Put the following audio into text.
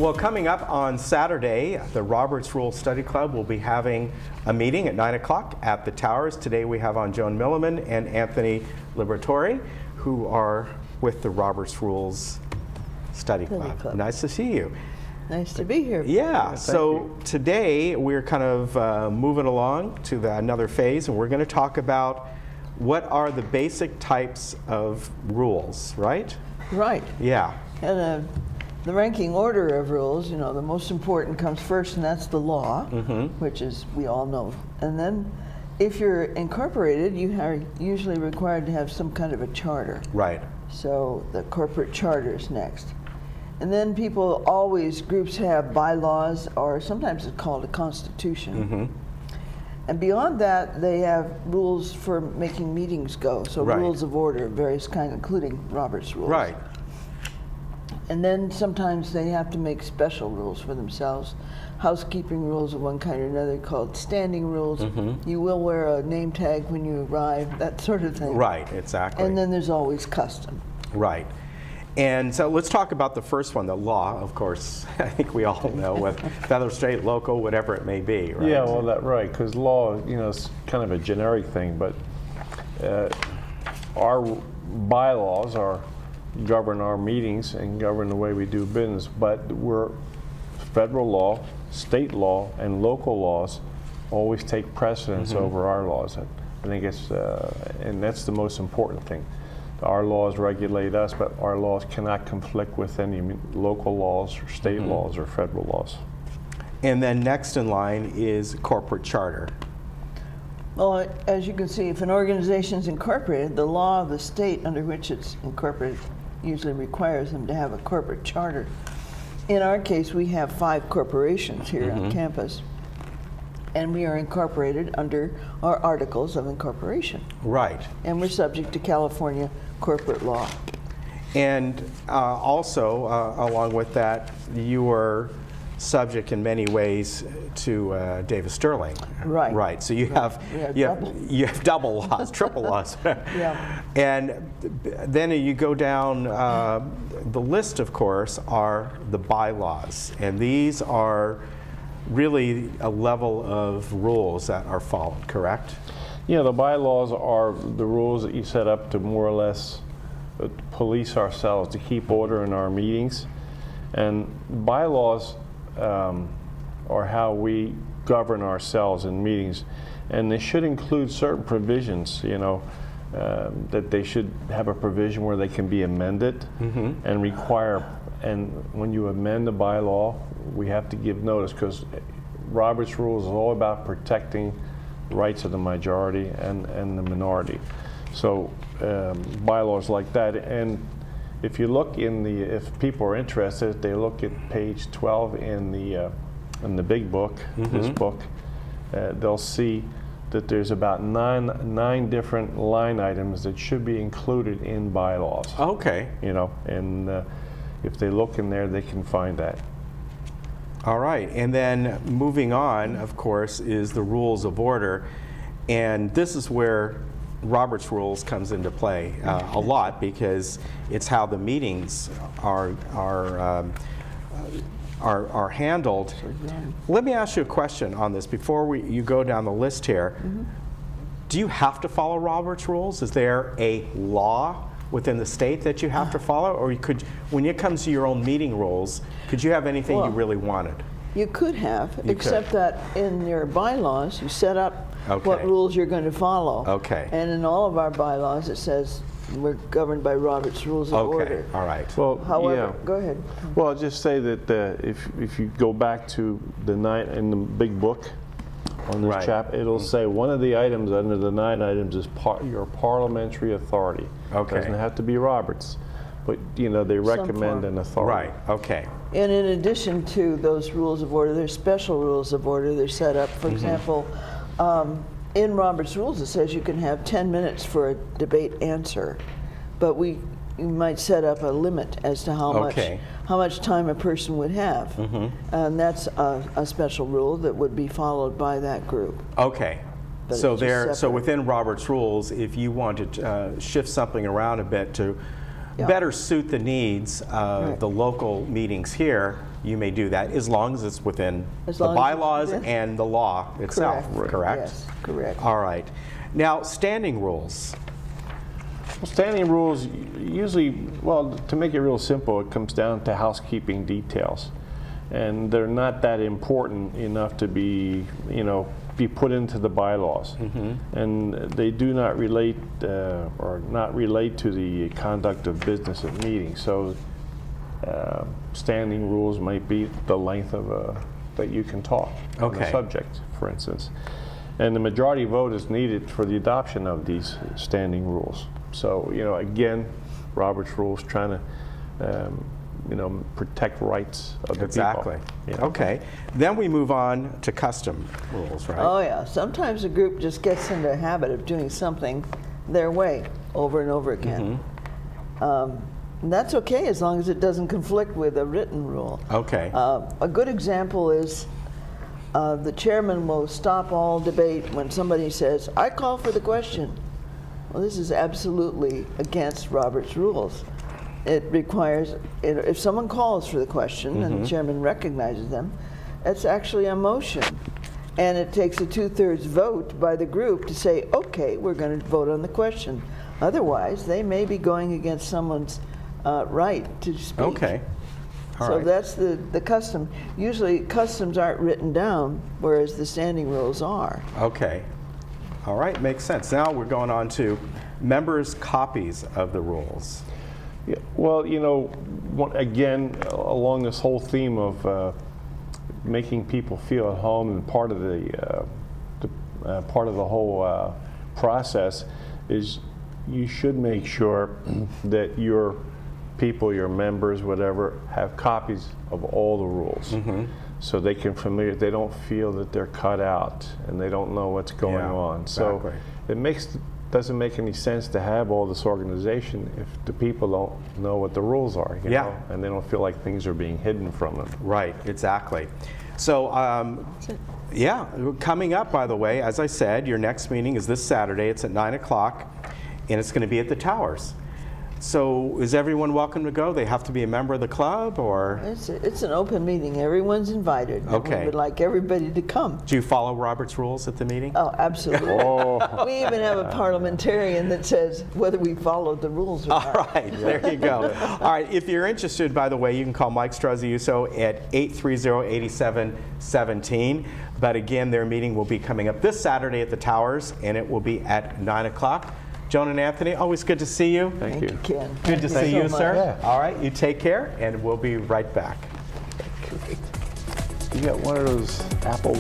Well, coming up on Saturday, the Roberts Rules Study Club will be having a meeting at 9 o'clock at the Towers. Today we have on Joan Milliman and Anthony Liberatore, who are with the Roberts Rules Study Club. Nice to see you. Nice to be here. Yeah, so today we're kind of moving along to another phase, and we're going to talk about what are the basic types of rules, right? Right. Yeah. And the ranking order of rules, you know, the most important comes first, and that's the law, which is, we all know. And then if you're incorporated, you are usually required to have some kind of a charter. Right. So the corporate charter is next. And then groups have bylaws, or sometimes it's called a constitution. And beyond that, they have rules for making meetings go. So rules of order, various kinds, including Robert's rules. Right. And then sometimes they have to make special rules for themselves. Housekeeping rules of one kind or another called standing rules. You will wear a name tag when you arrive, that sort of thing. Right, exactly. And then there's always custom. Right. And so let's talk about the first one, the law, of course. I think we all know, whether federal, state, local, whatever it may be, right? Yeah, well, right, because law, you know, is kind of a generic thing, but our bylaws govern our meetings and govern the way we do business, but we're federal law, state law, and local laws always take precedence over our laws. I think it's, and that's the most important thing. Our laws regulate us, but our laws cannot conflict with any local laws or state laws or federal laws. And then next in line is corporate charter. Well, as you can see, if an organization is incorporated, the law of the state under which it's incorporated usually requires them to have a corporate charter. In our case, we have 5 corporations here on campus, and we are incorporated under our Articles of Incorporation. Right. And we're subject to California corporate law. And also, along with that, you are subject in many ways to Davis Sterling. Right. Right. So you have double laws, triple laws. Yeah. And then you go down the list, of course, are the bylaws, and these are really a level of rules that are followed, correct? Yeah, the bylaws are the rules that you set up to more or less police ourselves, to keep order in our meetings. And bylaws are how we govern ourselves in meetings. And they should include certain provisions, you know, that they should have a provision where they can be amended and require, and when you amend a bylaw, we have to give notice, because Robert's Rules is all about protecting the rights of the majority and the minority. So bylaws like that. And if you look if people are interested, they look at page 12 in the big book, this book, they'll see that there's about nine different line items that should be included in bylaws. Okay. You know, and if they look in there, they can find that. All right, and then moving on, of course, is the rules of order, and this is where Robert's Rules comes into play a lot, because it's how the meetings are handled. Let me ask you a question on this before you go down the list here. Do you have to follow Robert's Rules? Is there a law within the state that you have to follow, or when it comes to your own meeting rules, could you have anything you really wanted? You could have, except that in your bylaws, you set up what rules you're going to follow. Okay. And in all of our bylaws, it says we're governed by Robert's Rules of Order. All right. Well, however, go ahead. Well, I'll just say that if you go back to in the big book on this chapter, it'll say one of the items under the 9 items is your parliamentary authority. Okay. It doesn't have to be Roberts, but you know, they recommend an authority. Right. Okay. And in addition to those rules of order, there's special rules of order. They're set up, for example, in Robert's Rules it says you can have 10 minutes for a debate answer, but you might set up a limit as to how much time a person would have. And that's a special rule that would be followed by that group. Okay. But So within Robert's Rules, if you want to shift something around a bit to Yeah. better suit the needs of Right. the local meetings here, you may do that, as long as it's within As the long as it's bylaws within- and the law itself, correct? Yes, correct. All right. Now, standing rules. Well, standing rules usually, well, to make it real simple, it comes down to housekeeping details. And they're not that important enough to be, be put into the bylaws. And they do not relate or not relate to the conduct of business at meetings. So standing rules might be the length of that you can talk on the Okay. subject, for instance. And the majority vote is needed for the adoption of these standing rules. So, again, Robert's rules trying to, protect rights of the Exactly. people. Okay. Then we move on to custom rules, right? Oh, yeah. Sometimes a group just gets into a habit of doing something their way over and over again. And that's okay as long as it doesn't conflict with a written rule. Okay. A good example is the chairman will stop all debate when somebody says, "I call for the question." Well, this is absolutely against Robert's rules. It requires, if someone calls for the question and the chairman recognizes them, it's actually a motion. And it takes a 2/3 vote by the group to say, okay, we're going to vote on the question. Otherwise, they may be going against someone's right to speak. Okay. All So right. that's the custom. Usually customs aren't written down, whereas the standing rules are. Okay. All right, makes sense. Now we're going on to members' copies of the rules. Yeah, well, again, along this whole theme of making people feel at home, and part of the whole process is you should make sure that your people, your members, whatever, have copies of all the rules, so they can they don't feel that they're cut out and they don't know what's going Yeah, on. So exactly. it doesn't make any sense to have all this organization if the people don't know what the rules are, Yeah. and they don't feel like things are being hidden from them. Right, exactly. So, yeah, coming up, by the way, as I said, your next meeting is this Saturday. It's at 9 o'clock, and it's going to be at the Towers. So is everyone welcome to go? They have to be a member of the club, or? It's an open meeting. Everyone's invited. and Okay. We would like everybody to come. Do you follow Robert's rules at the meeting? Oh, absolutely. We even have a parliamentarian that says whether we followed the rules or All not. right, there you go. All right, if you're interested, by the way, you can call Mike Straziuso at 830-8717. But again, their meeting will be coming up this Saturday at the Towers, and it will be at 9 o'clock. Joan and Anthony, always good to see you. Thank you. Ken. Good to Thank see so you, much. sir. Yeah. All right, you take care, and we'll be right back. You got one of those Apple